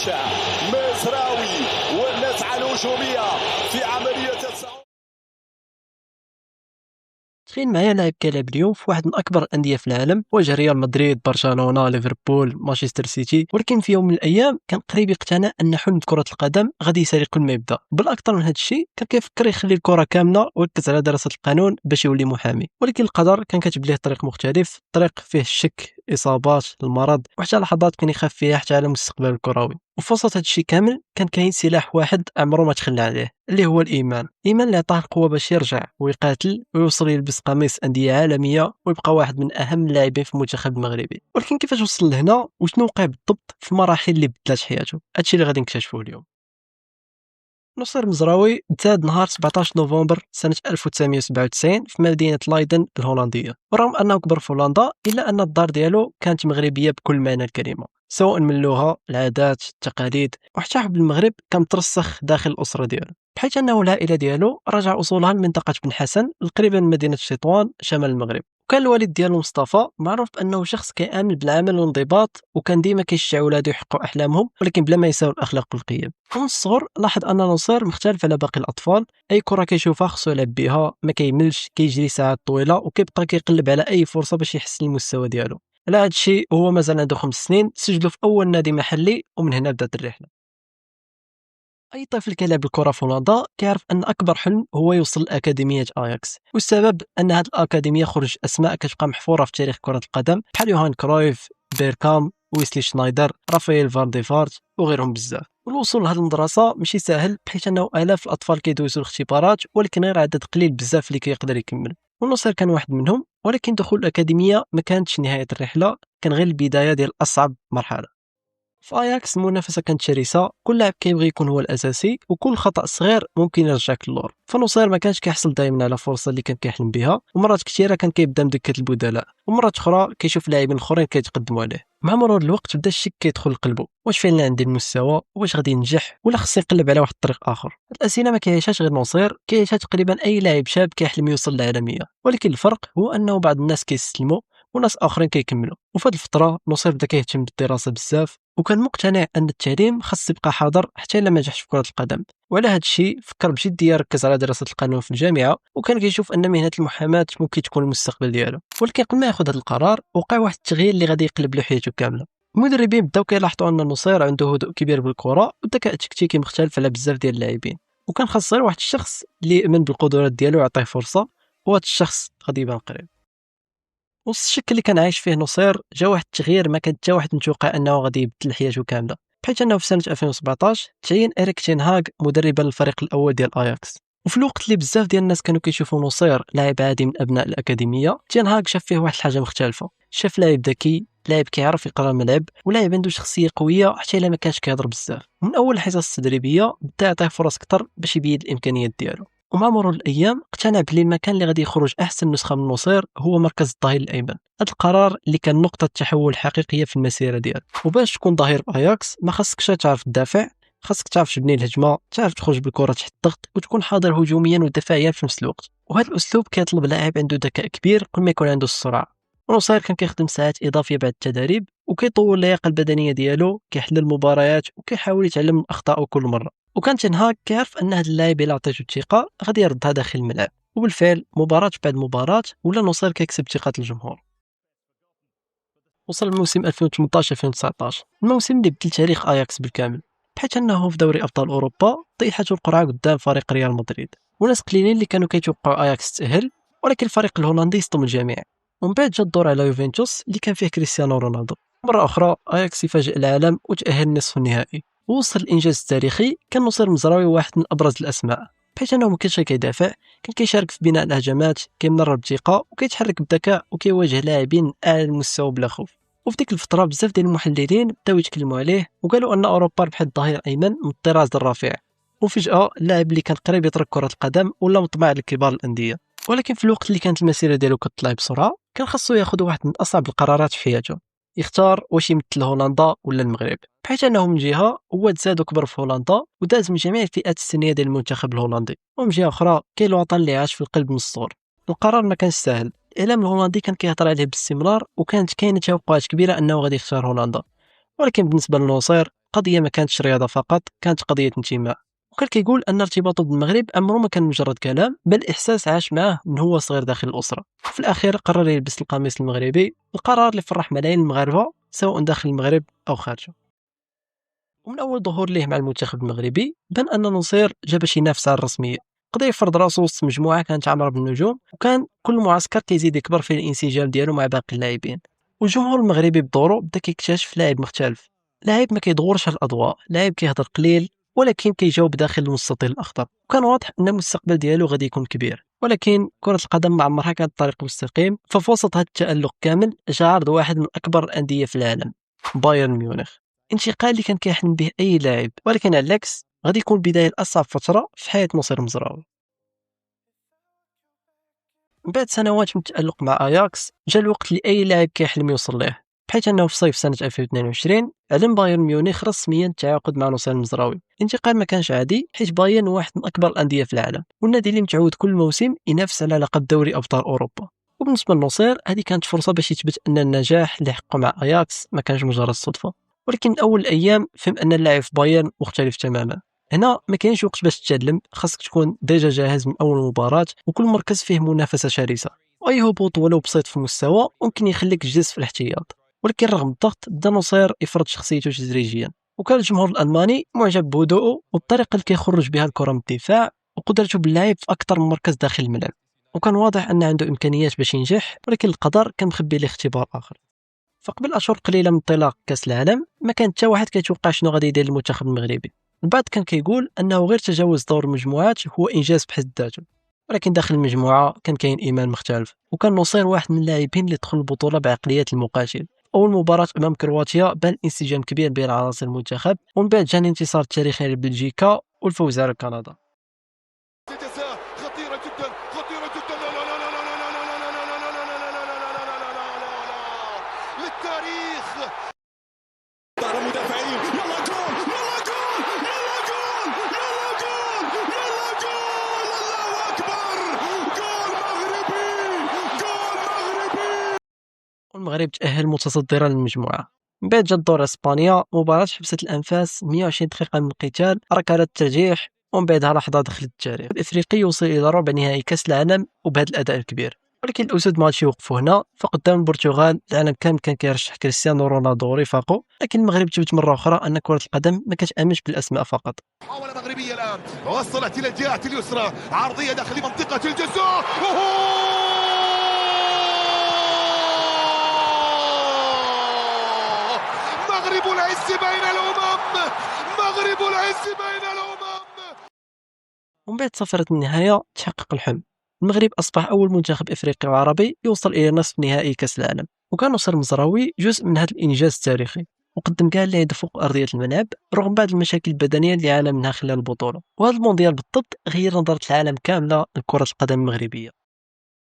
مشع مزراوي والنزعة الهجومية في عملية التصعيد. تخيل معايا لاعب كيلعب اليوم في واحد من اكبر الانديه في العالم، واجه ريال مدريد، برشلونه، ليفربول، مانشستر سيتي، ولكن في يوم من الايام كان قريب يقتنع ان حلم كره القدم غادي يسالي قبل ما يبدا. بل اكثر من هذا الشيء كان كيفكر يخلي الكره كامله ويركز على دراسه القانون باش يولي محامي، ولكن القدر كان كاتب ليه طريق مختلف، طريق فيه الشك، اصابات، المرض، وحتى لحظات كان يخاف فيها حتى على مستقبل الكروي. وفي وسط هذا الشيء كامل كان كاين سلاح واحد عمره ما تخلى عليه، اللي هو الايمان اللي عطاه القوه باش يرجع ويقاتل ويوصل يلبس قميص انديه عالميه ويبقى واحد من اهم اللاعبين في المنتخب المغربي. ولكن كيفاش وصل لهنا وشنو وقع بالضبط في المراحل اللي بدلات حياته؟ هادشي اللي غادي نكتشفوه اليوم. نصير مزراوي تزاد نهار 17 نوفمبر سنة 1997 في مدينة لايدن الهولندية. ورغم أنه كبر في هولندا إلا أن الدار ديالو كانت مغربية بكل معنى الكلمة، سواء من اللغة، العادات، التقاليد، وحتى حب المغرب كان مترسخ داخل الأسرة ديالو، بحيث أنه العائلة ديالو رجع أصولها لمنطقة بن حسن القريبة من مدينة تطوان شمال المغرب. وكان الوالد ديالو مصطفى معروف بأنه شخص كيآمن بالعمل والانضباط، وكان ديما كيشجع ولادو يحققوا أحلامهم ولكن بلا ما يساو الأخلاق والقيم. ومن الصغر لاحظ أن نصير مختلف على باقي الأطفال، أي كرة كيشوفها خصو يلعب بها، ما كيملش، كيجري ساعات طويلة وكيبقى كيقلب على أي فرصة باش يحسن المستوى ديالو. على هذا الشيء هو مازال عنده 5 سنين سجلوا في أول نادي محلي، ومن هنا بدات الرحلة. أي طفل كيلعب الكرة في هولندا كيعرف أن أكبر حلم هو يوصل لأكاديمية أياكس، والسبب أن هذه الأكاديمية خرج أسماء كتبقى محفورة في تاريخ كرة القدم بحال يوهان كرويف، بيركام، ويسلي شنايدر، رافائيل فان ديفارت وغيرهم بزاف. والوصول لهذه المدرسة ماشي ساهل، بحيث أنه آلاف الأطفال كيدوزوا الاختبارات ولكن غير عدد قليل بزاف اللي كيقدر يكمل. ونصير كان واحد منهم، ولكن دخول الأكاديمية ما كانتش نهاية الرحلة، كان غير البداية ديال أصعب مرحلة. في اياكس المنافسه كانت شرسه، كل لاعب كيبغي يكون هو الاساسي وكل خطا صغير ممكن يرجعك للور. فنصير ما كانش كيحصل دائما على فرصه اللي كان كيحلم بها، ومرات كثيره كان كيبدا مدكه البدلاء، ومرات اخرى كيشوف لاعبين اخرين كيتقدموا عليه. مع مرور الوقت بدا الشك كيدخل لقلبه، واش فعلا عندي المستوى، واش غادي ينجح، ولا خصني نقلب على واحد الطريق اخر. الاسئله ما كيعيشهاش غير نصير، كيعيشها تقريبا اي لاعب شاب كيحلم يوصل للعالميه، ولكن الفرق هو انه بعض الناس كيستسلموا وناس اخرين كيكملوا. وفي هذه الفتره نصير بدا كيهتم بالدراسه بزاف، وكان مقتنع ان التعليم خاص يبقى حاضر حتى الا ما نجحش في كره القدم. وعلى هذا الشيء فكر بجديه يركز على دراسه القانون في الجامعه، وكان كيشوف ان مهنه المحاماه ممكن تكون المستقبل ديالو. ولكن قبل ما ياخذ هذا القرار وقع واحد التغيير اللي غادي يقلب له حياته كامله. المدربين بداو كيلاحظوا ان نصير عنده هدوء كبير بالكره والذكاء التكتيكي مختلف على بزاف ديال اللاعبين، وكان خاص غير واحد الشخص اللي يؤمن بالقدرات ديالو ويعطيه فرصه، وهذا الشخص غادي يبان قريب. وسط الشك اللي كان عايش فيه نصير جا واحد التغيير ما كان حتى واحد متوقع انه غادي يبدل حياته كامله، بحيث انه في سنه 2017 تعين إريك تين هاغ مدربا للفريق الاول ديال اياكس. وفي الوقت اللي بزاف ديال الناس كانوا كيشوفوا نصير لاعب عادي من ابناء الاكاديميه، تين هاغ شاف فيه واحد الحاجه مختلفه، شاف لاعب ذكي، لاعب كيعرف يقرا الملعب، ولاعب عنده شخصيه قويه حتى الا ما كانش كيهضر بزاف. من اول الحصص التدريبيه بدا يعطيه فرص اكثر باش يبين الامكانيات ديالو. ومع مرور الايام اقتنع بلي المكان اللي غادي يخرج احسن نسخه من نصير هو مركز الظهير الايمن. هذا القرار اللي كان نقطه تحول حقيقيه في المسيره ديالو. وباش تكون ظهير باياكس ما خاصكش تعرف تدافع، خاصك تعرف تبني الهجمه، تعرف تخرج بالكره تحت الضغط، وتكون حاضر هجوميا ودفاعيا في نفس الوقت. وهذا الاسلوب كيطلب لاعب عنده ذكاء كبير قبل ما يكون عنده السرعه. ونصير كان كيخدم ساعات اضافيه بعد التدريب، وكيطور اللياقه البدنيه ديالو، كيحلل المباريات وكيحاول يتعلم من اخطائه كل مره. وكان تنهاك كيعرف ان هذا اللاعب الا عطيته الثقه غادي يردها داخل الملعب. وبالفعل مباراه بعد مباراه ولا نصير كيكسب ثقه الجمهور. وصل الموسم 2018 2019، الموسم اللي بدل تاريخ اياكس بالكامل، بحيث انه في دوري ابطال اوروبا طيحته القرعه قدام فريق ريال مدريد، وناس قليلين اللي كانوا كيتوقعوا اياكس تاهل، ولكن الفريق الهولندي صدم الجميع. ومن بعد جا الدور على يوفنتوس اللي كان فيه كريستيانو رونالدو. مره اخرى اياكس يفاجئ العالم وتاهل لنصف النهائي. ووصل الانجاز التاريخي كان نصير مزراوي واحد من ابرز الاسماء، بحيث انه ما كانش كيدافع، كان كيشارك في بناء الهجمات، كيمرر بثقه وكيتحرك بذكاء وكيواجه لاعبين من اعلى المستوى بلا خوف. وفي ديك الفتره بزاف ديال المحللين بداو يتكلموا عليه وقالوا ان اوروبا ربحت ظهير ايمن من الطراز الرفيع. وفجاه اللاعب اللي كان قريب يترك كره القدم ولا مطمع لكبار الانديه. ولكن في الوقت اللي كانت المسيره ديالو كتطلع بسرعه كان خاصو ياخذ واحد من اصعب القرارات في حياته، يختار واش يمثل هولندا ولا المغرب، بحيث انه من جهه هو تزاد وكبر في هولندا وداز من جميع الفئات السنيه ديال المنتخب الهولندي، ومن جهه اخرى كاين الوطن اللي عاش في القلب من الصغر. القرار ما كانش سهل، الاعلام الهولندي كان كيهضر عليه باستمرار وكانت كاينه توقعات كبيره انه غادي يختار هولندا. ولكن بالنسبه لنصير القضيه ما كانتش رياضه فقط، كانت قضيه انتماء. وكان كيقول ان ارتباطه بالمغرب عمره ما كان مجرد كلام، بل احساس عاش معاه من هو صغير داخل الاسره. في الاخير قرر يلبس القميص المغربي، القرار اللي فرح ملايين المغاربه سواء داخل المغرب او خارجه. ومن اول ظهور ليه مع المنتخب المغربي بان ان نصير جا باش ينافس على الرسميه، قضى يفرض راسو وسط مجموعه كانت عامره بالنجوم، وكان كل معسكر كيزيد يكبر فيه الانسجام ديالو مع باقي اللاعبين. والجمهور المغربي بدوره بدا كيكتشف لاعب مختلف، لاعب ما كيدورش على الاضواء، لاعب كيهضر قليل ولكن كيجاوب داخل المستطيل الاخضر. وكان واضح ان المستقبل ديالو غادي يكون كبير، ولكن كرة القدم ما عمرها كانت طريق مستقيم. ففي وسط هذا التألق كامل جا عرض واحد من اكبر الانديه في العالم، بايرن ميونخ. انتقال اللي كان كيحلم به اي لاعب، ولكن على العكس غادي يكون بدايه لاصعب فتره في حياه نصير مزراوي. من بعد سنوات من التألق مع اياكس جا الوقت اللي اي لاعب كيحلم يوصل ليه، بحيث انه في صيف سنه 2022 اعلن بايرن ميونخ رسميا التعاقد مع نصير المزراوي. الانتقال ما كانش عادي، حيت بايرن واحد من اكبر الانديه في العالم، والنادي اللي متعود كل موسم ينافس على لقب دوري ابطال اوروبا. وبالنسبه للنصير هذه كانت فرصه باش يثبت ان النجاح اللي حققه مع اياكس ما كانش مجرد صدفه. ولكن من اول الايام فهم ان اللاعب في بايرن مختلف تماما. هنا ما كاينش وقت باش تتعلم، خاصك تكون ديجا جاهز من اول مباراه، وكل مركز فيه منافسه شرسه، واي هبوط ولو بسيط في المستوى ممكن يخليك تجلس في الاحتياط. ولكن رغم الضغط بدا نصير يفرض شخصيته تدريجيا، وكان الجمهور الالماني معجب بهدوءه والطريقه اللي كيخرج بها الكره من الدفاع، وقدرته باللعب في اكثر من مركز داخل الملعب. وكان واضح ان عنده امكانيات باش ينجح، ولكن القدر كان مخبي له اختبار اخر. فقبل اشهر قليله من انطلاق كاس العالم ما كان حتى واحد كيتوقع شنو غادي يدير المنتخب المغربي. البعض كان كيقول انه غير تجاوز دور المجموعات هو انجاز بحد ذاته، ولكن داخل المجموعه كان كاين ايمان مختلف. وكان نصير واحد من اللاعبين اللي دخل البطوله بعقليه المقاتل. اول مباراه امام كرواتيا بان انسجام كبير بين عناصر المنتخب، ومن بعد جاني انتصار تاريخي لبلجيكا والفوز على كندا. جزاء خطيرة جدا، خطيرة جدا، لا لا لا لا لا لا لا لا لا لا لا لا لا لا للتاريخ. طار المدافعين، يلا جول، يلا جول، يلا جول، يلا جول، يلا جول، الله أكبر، جول مغربي، جول مغربي. والمغرب تأهل متصدرا للمجموعة. من بعد جات دور اسبانيا، مباراة حبست الانفاس، 120 دقيقة من القتال، ركلات الترجيح، ومن بعدها لحظة دخلت التاريخ. الافريقي يوصل الى ربع نهائي كاس العالم وبهذا الاداء الكبير. ولكن الاسود ما غاديش يوقفوا هنا، فقدام البرتغال العالم كامل كان كيرشح كريستيانو رونالدو ورفاقه، لكن المغرب ثبت مرة اخرى ان كرة القدم ما كتامنش بالاسماء فقط. محاولة مغربية الآن، وصلت إلى الجهة اليسرى، عرضية داخل منطقة الجزاء. مغرب العز بين الأمم، مغرب العز بين الأمم. ومن بعد سفرة النهاية تحقق الحلم، المغرب أصبح أول منتخب إفريقي وعربي يوصل إلى نصف نهائي كأس العالم. وكان نصر المزراوي جزء من هذا الإنجاز التاريخي، وقدم كاع اللي عنده فوق أرضية الملعب رغم بعض المشاكل البدنية اللي عانى منها خلال البطولة. وهذا المونديال بالضبط غير نظرة العالم كاملة لكرة القدم المغربية.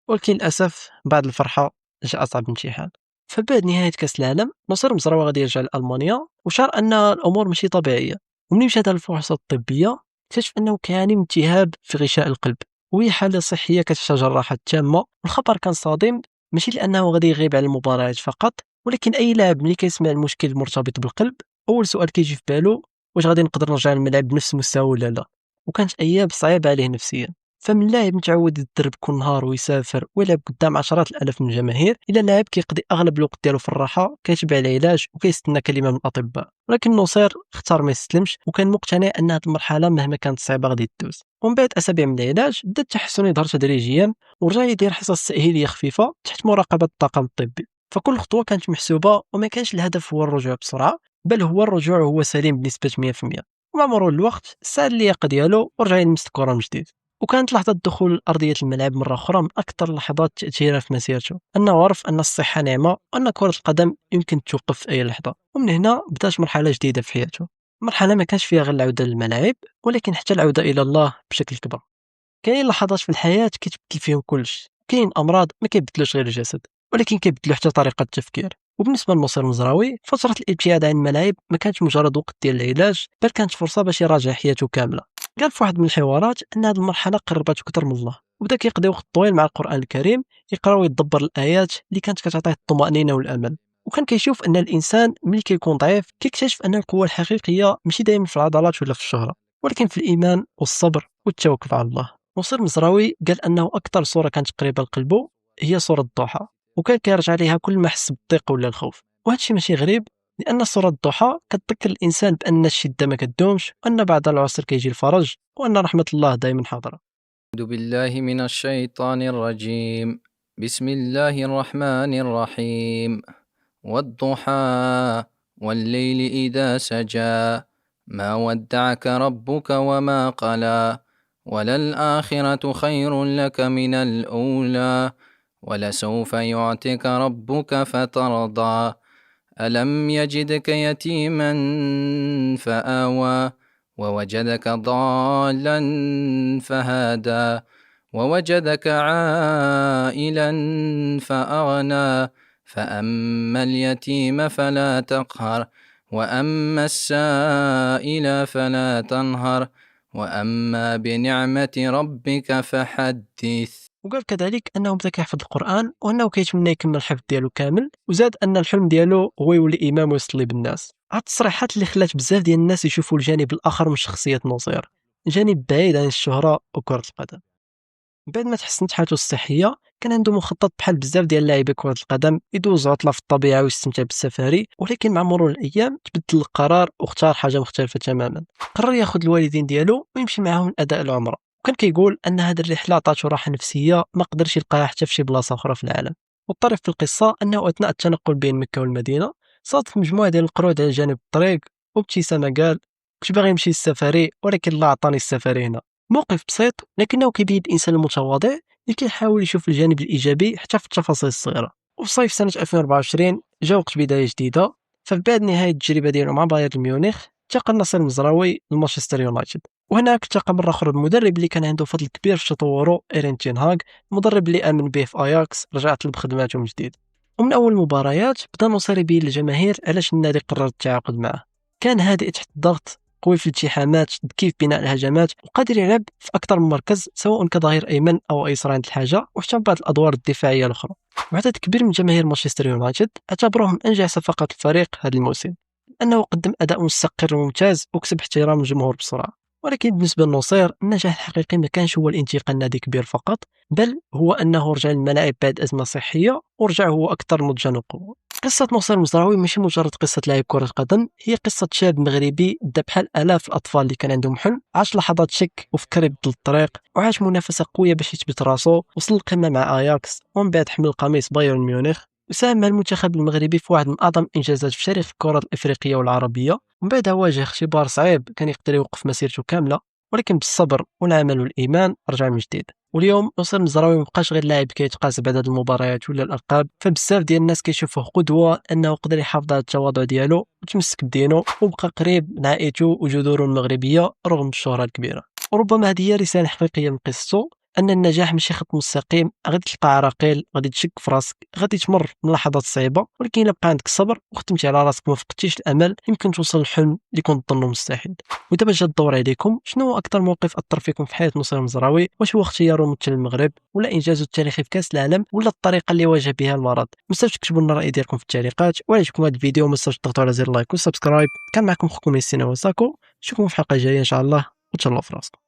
ولكن للأسف بعد الفرحة جاء أصعب امتحان. فبعد نهاية كأس العالم نصر المزراوي غادي يرجع لألمانيا، وشعر أن الأمور ماشي طبيعية. ومنين مشى للفحوصات الطبية اكتشف أنه كيعاني من التهاب في غشاء القلب، وهي حالة صحية كتحتاج جراحة تامة. والخبر كان صادم، ماشي لأنه غادي يغيب على المباريات فقط، ولكن أي لاعب ملي كيسمع المشكل المرتبط بالقلب أول سؤال كيجي في بالو واش غادي نقدر نرجع للملعب بنفس المستوى ولا لا. وكانت أيام صعيبة عليه نفسيا. فمن لاعب متعود يتدرب كل نهار ويسافر ويلعب قدام عشرات الالاف من الجماهير، الى لاعب كيقضي اغلب الوقت ديالو في الراحه كيتبع العلاج وكيستنى كلمه من الاطباء. ولكن نصير اختار ما يستسلمش، وكان مقتنع ان هذه المرحله مهما كانت صعبه غادي تدوز. ومن بعد اسابيع من العلاج بدا التحسن يظهر تدريجيا، ورجع يدير حصص تاهيليه خفيفه تحت مراقبه الطاقم الطبي. فكل خطوه كانت محسوبه، وما كانش الهدف هو الرجوع بسرعه، بل هو الرجوع وهو سليم بنسبه 100%. ومع مرور الوقت سال اللياقه ديالو ورجع يلمس الكره من جديد. وكانت لحظة دخول أرضية الملعب مرة أخرى من أكثر اللحظات تأثيرا في مسيرته، أنه عرف أن الصحة نعمة وأن كرة القدم يمكن توقف في أي لحظة. ومن هنا بدات مرحلة جديدة في حياته، مرحلة ما كانش فيها غير العودة للملاعب، ولكن حتى العودة إلى الله بشكل كبر. كاين لحظات في الحياة كيتبدل فيهم كلشي، كاين أمراض ما كيبدلوش غير الجسد، ولكن كيبدلو حتى طريقة التفكير. وبالنسبة لنصير المزراوي فترة الابتعاد عن الملاعب ما كانتش مجرد وقت ديال العلاج، بل كانت فرصة باش يراجع حياته كاملة. قال في واحد من الحوارات ان هذه المرحله قربته اكثر من الله، وبدا كيقضي وقت طويل مع القران الكريم، يقرا ويتدبر الايات اللي كانت كتعطيه الطمانينه والامل. وكان كيشوف ان الانسان ملي كيكون ضعيف كيكتشف ان القوه الحقيقيه ماشي دائما في العضلات ولا في الشهره، ولكن في الايمان والصبر والتوكل على الله. نصير مزراوي قال انه اكثر صوره كانت قريبه لقلبه هي صوره الضحى، وكان كيرجع ليها كل ما حس بالضيق ولا الخوف. وهذا الشيء ماشي غريب، لان صوره الضحى كتذكر الانسان بان الشده ما كدومش، وان بعد العسر كيجي الفرج، وان رحمه الله دائما حاضره. أعوذ بالله من الشيطان الرجيم. بسم الله الرحمن الرحيم. والضحى والليل إذا سجى ما ودعك ربك وما قلى وللآخرة خير لك من الأولى ولسوف يعطيك ربك فترضى ألم يجدك يتيما فآوى ووجدك ضالا فهدى ووجدك عائلا فأغنى فأما اليتيم فلا تقهر وأما السائل فلا تنهر وأما بنعمة ربك فحدث. وقال كذلك انه بدا كيحفظ القران وانه كيتمنى يكمل الحفظ ديالو كامل، وزاد ان الحلم ديالو هو يولي امام ويصلي بالناس. هاد التصريحات اللي خلات بزاف ديال الناس يشوفوا الجانب الاخر من شخصيه نصير، جانب بعيد عن الشهره وكره القدم. بعد ما تحسنت حالته الصحيه كان عنده مخطط بحال بزاف ديال لاعبي كره القدم يدوز عطله في الطبيعه ويستمتع بالسفاري، ولكن مع مرور الايام تبدل القرار واختار حاجه مختلفه تماما. قرر ياخذ الوالدين ديالو ويمشي معاهم اداء العمره، وكان كيقول ان هذه الرحله عطاتو راحه نفسيه ما قدرش يلقاها حتى في شي بلاصه اخرى في العالم. والطريف في القصه انه اثناء التنقل بين مكه والمدينه صادف مجموعه ديال القرود على جانب الطريق، وبابتسامه قال كنت باغي نمشي للسفاري ولكن الله عطاني السفاري هنا. موقف بسيط لكنه كيبين الانسان المتواضع اللي كيحاول يشوف الجانب الايجابي حتى في التفاصيل الصغيره. وفي صيف سنه 2024 جا وقت بدايه جديده، فبعد نهايه التجربه ديالو مع بايرن ميونخ انتقل ناصر المزراوي لمانشستر يونايتد، وهناك التقى مره اخرى بالمدرب اللي كان عنده فضل كبير في تطوره إيرين تين هاغ، المدرب اللي امن به في اياكس رجع طلب خدماته من جديد. ومن اول مباريات بدا نصير يبين للجماهير علاش النادي قرر التعاقد معه. كان هادئ تحت الضغط، قوي في الالتحامات، كيف بناء الهجمات، وقادر يلعب في اكثر من مركز سواء كظهير ايمن او ايسر عند الحاجه، وحتى بعض الادوار الدفاعيه الاخرى. وعدد كبير من جماهير مانشستر يونايتد اعتبروه من انجح صفقات الفريق هذا الموسم، لانه قدم اداء مستقر وممتاز وكسب احترام الجمهور بسرعه. ولكن بالنسبه لنصير النجاح الحقيقي ما كانش هو الانتقال نادي كبير فقط، بل هو انه رجع للملاعب بعد ازمه صحيه ورجع هو اكثر نضجا وقوه. قصة نصير المزراوي ماشي مجرد قصة لاعب كرة قدم، هي قصة شاب مغربي بدا بحال آلاف الأطفال اللي كان عندهم حلم، عاش لحظات شك وفكر يبدل الطريق، وعاش منافسة قوية باش يثبت راسو، وصل القمة مع أياكس، ومن بعد حمل قميص بايرن ميونخ، وساهم مع المنتخب المغربي في واحد من أعظم الإنجازات في تاريخ الكرة الإفريقية والعربية. ومن بعد واجه اختبار صعيب كان يقدر يوقف مسيرته كاملة، ولكن بالصبر والعمل والإيمان رجع من جديد. واليوم نصير المزراوي مبقاش غير لاعب كيتقاس بعدد المباريات ولا الالقاب، فبزاف ديال الناس كيشوفوه قدوه انه قدر يحافظ على التواضع ديالو وتمسك بدينه وبقى قريب من عائلته وجذوره المغربيه رغم الشهره الكبيره. وربما هذه هي رساله حقيقيه من قصته، ان النجاح ماشي خط مستقيم، غادي تلقى عراقيل، غادي تشك في راسك، غادي تمر من لحظات صعيبه، ولكن الا بقى عندك الصبر وخدمتي على راسك وما فقدتيش الامل يمكن توصل للحلم اللي كنت تظنه مستحيل. ودابا جا الدور عليكم، شنو هو اكثر موقف اثر فيكم في حياه نصير المزراوي؟ واش هو اختياره ممثل المغرب، ولا انجازه التاريخي في كاس العالم، ولا الطريقه اللي واجه بها المرض؟ ما تنساوش تكتبوا لنا الراي ديالكم في التعليقات. وعجبكم هذا الفيديو ما تنساوش تضغطوا على زر لايك وسبسكرايب. كان معكم خوكم ياسين وساكو، نشوفكم في حلقه جايه ان شاء الله، وتهلاو في راسكم.